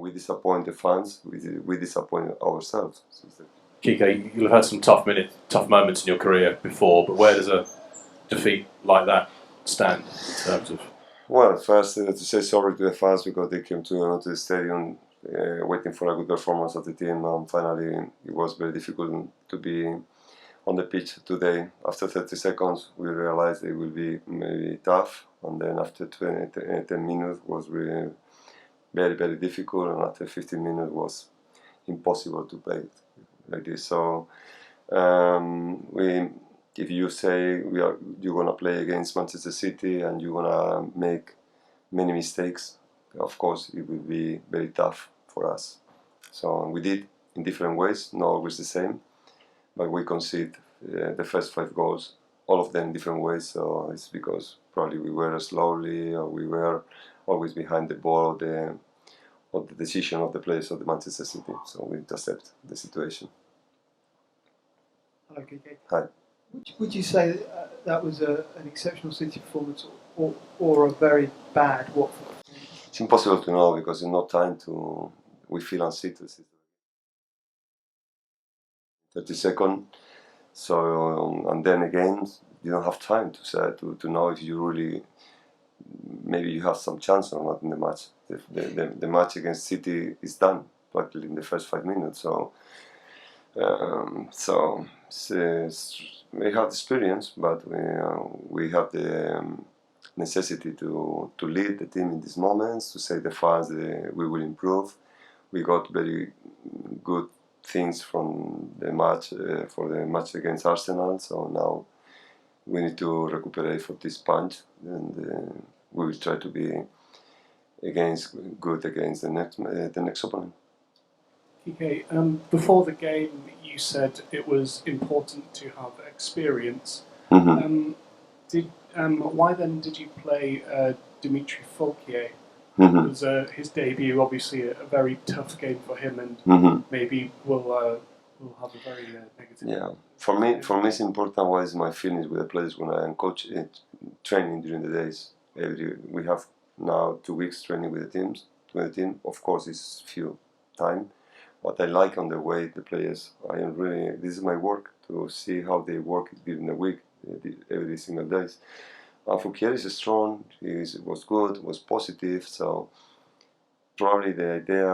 we disappoint the fans, we disappoint ourselves. Quique, you'll have had some tough moments in your career before, but where does a defeat like that stand in terms of? Well, first to say sorry to the fans because they came to the stadium waiting for a good performance of the team, and finally it was very difficult to be on the pitch today. After 30 seconds we realized it will be maybe tough, and then after 10 minutes was really very, very difficult, and after 15 minutes was impossible to play it like this. So if you say you're gonna play against Manchester City and you're gonna make many mistakes, of course it will be very tough for us. So we did in different ways, not always the same, but we conceded the first 5 goals, all of them in different ways. So it's because probably we were slowly, or we were always behind the ball, or the decision of the players of the Manchester City. So we accept the situation. Hello, Quique. Hi. Would you say that was an exceptional City performance or a very bad Watford? It's impossible to know because in no time we feel unsettled. 30 seconds. So and then again, you don't have time to know if you really maybe you have some chance or not in the match. The match against City is done practically in the first 5 minutes. So we have experience, but we have the necessity to lead the team in these moments, to say the fans we will improve. We got very good things from the match for the match against Arsenal. So now we need to recuperate for this punch, and we will try to be good against the next opponent. Okay, before the game you said it was important to have experience. Mm-hmm. Why then did you play Dimitri Foulquier? Mm-hmm. It was his debut, obviously a very tough game for him, and Mm-hmm. maybe will have a very negative. Yeah, for me it's important what is my feelings with the players when I am coaching, training during the days. We have now 2 weeks training with the team. Of course, it's few time. What I like on the way the players, this is my work to see how they work during the week, every single day. Foulquier is strong, was good, was positive, so probably the idea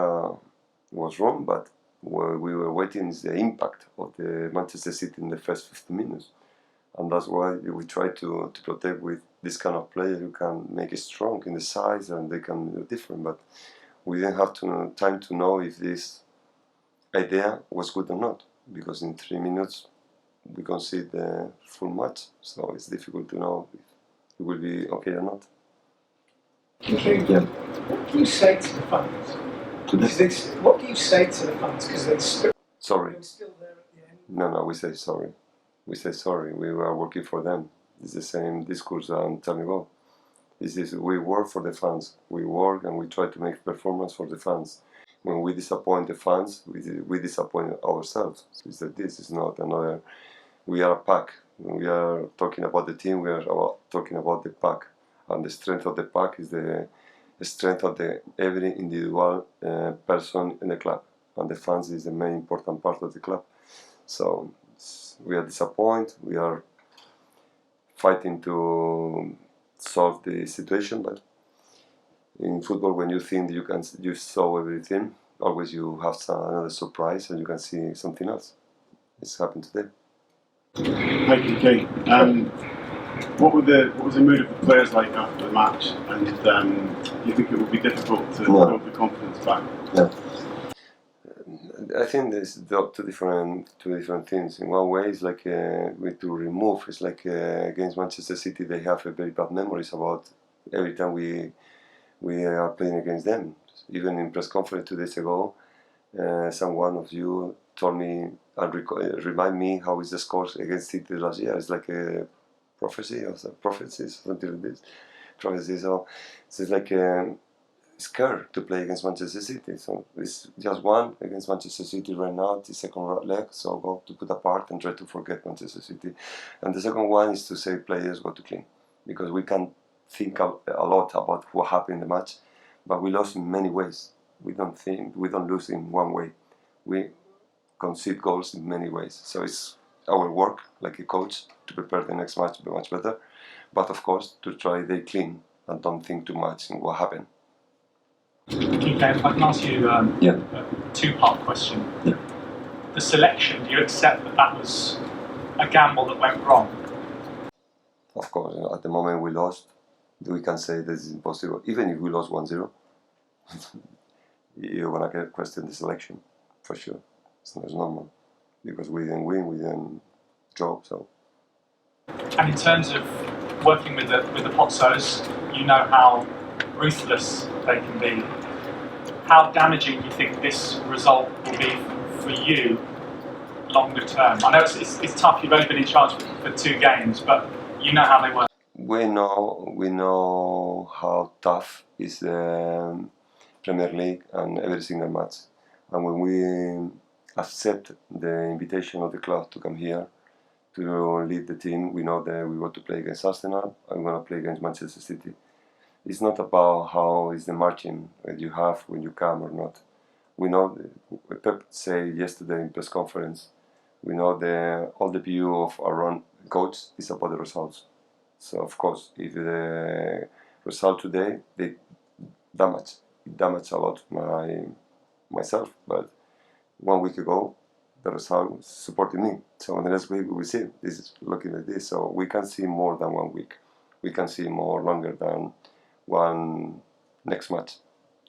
was wrong, but what we were waiting is the impact of the Manchester City in the first 15 minutes. And that's why we try to protect with this kind of player who can make it strong in the size and they can do different, but we didn't have time to know if this idea was good or not, because in 3 minutes we concede the full match, so it's difficult to know if it will be okay or not. Yeah. What do you say to the fans? What do you say to the fans? Because they're still there at the end. No, we say sorry. We say sorry. We were working for them. It's the same discourse on time ago. We work for the fans. We work and we try to make performance for the fans. When we disappoint the fans, we disappoint ourselves. It's that this is not another. We are a pack. When we are talking about the team, we are talking about the pack. And the strength of the pack is the strength of every individual person in the club. And the fans is the main important part of the club. So we are disappointed. We are fighting to solve the situation, but in football, when you think you solve everything, always you have another surprise and you can see something else. It's happened today. Hi, Quique. What was the mood of the players like after the match? And do you think it would be difficult to build the confidence back? Yeah. I think there's two different things. In one way, it's like to remove. It's like against Manchester City, they have a very bad memories about every time we are playing against them. Even in press conference 2 days ago, someone of you told me and remind me how is the scores against City last year. It's like a prophecy or something like this. Prophecy. So it's like scared to play against Manchester City. So it's just one against Manchester City right now, the second leg, so go to put apart and try to forget Manchester City. And the second one is to say players go to clean, because we can think a lot about what happened in the match, but we lost in many ways. We don't lose in one way. We concede goals in many ways. So it's our work, like a coach, to prepare the next match to be much better. But of course, to try they clean and don't think too much in what happened. Quique, if I can ask you a two-part question. Yeah. The selection, do you accept that was a gamble that went wrong? Of course, at the moment we lost, we can say this is impossible. Even if we lost 1-0, you're going to question the selection, for sure. It's normal, because we didn't win, we didn't draw, so. And in terms of working with the Pozzos, you know how ruthless they can be. How damaging do you think this result will be for you longer term? I know it's tough, you've only been in charge for 2 games, but you know how they work. We know how tough is the Premier League and every single match. And when we accept the invitation of the club to come here to lead the team, we know that we want to play against Arsenal and we want to play against Manchester City. It's not about how is the margin that you have when you come or not. We know, Pep said yesterday in press conference, we know all the view of our coach is about the results. So of course, if the result today, it damaged a lot myself. But 1 week ago, the result supported me. So the next week we will see. This is looking like this. So we can see more than 1 week. We can see more longer than one next match.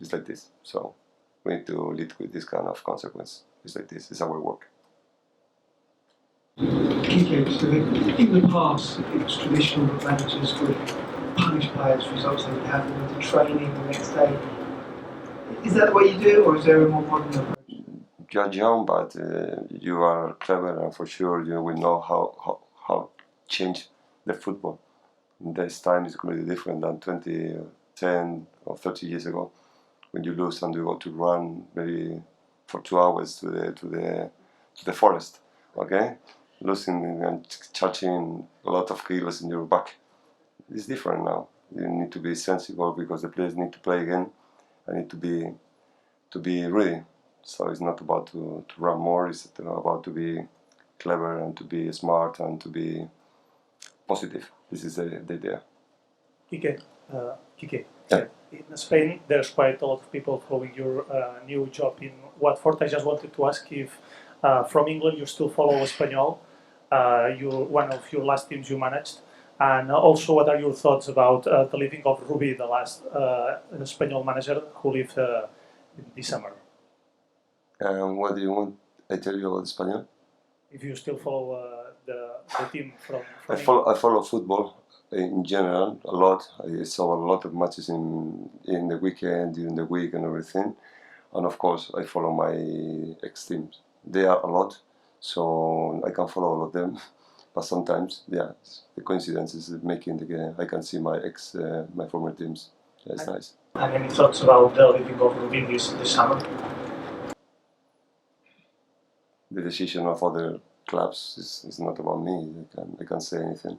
It's like this. So we need to lead with this kind of consequence. It's like this. It's our work. Quique, so in the past, it was traditional that managers would punish players for results they would have them into training the next day. Is that the way you do it, or is there a more modern approach? You are young, but you are clever, and for sure you will know how change the football. In this time is completely different than 20, 10 or 30 years ago, when you lose and you go to run maybe for 2 hours to the forest. Okay. Losing and charging a lot of kilos in your back. It's different now. You need to be sensible because the players need to play again. I need to be ready. So it's not about to run more. It's about to be clever and to be smart and to be positive. This is the idea. Quique, Yeah. in Spain, there's quite a lot of people following your new job in Watford. I just wanted to ask if from England you still follow Espanyol, one of your last teams you managed, and also what are your thoughts about the leaving of Rubi, the last Espanyol manager who left this summer? What do you want I tell you about Espanyol? If you still follow the team from I follow football in general a lot. I saw a lot of matches in the weekend, during the week and everything. And of course I follow my ex-teams. They are a lot, so I can follow all of them. But sometimes, yeah, the coincidences is making the game. I can see my my former teams. Yeah, it's nice. And any thoughts about the leaving of Rubin this summer? The decision of other clubs is not about me. I can't say anything.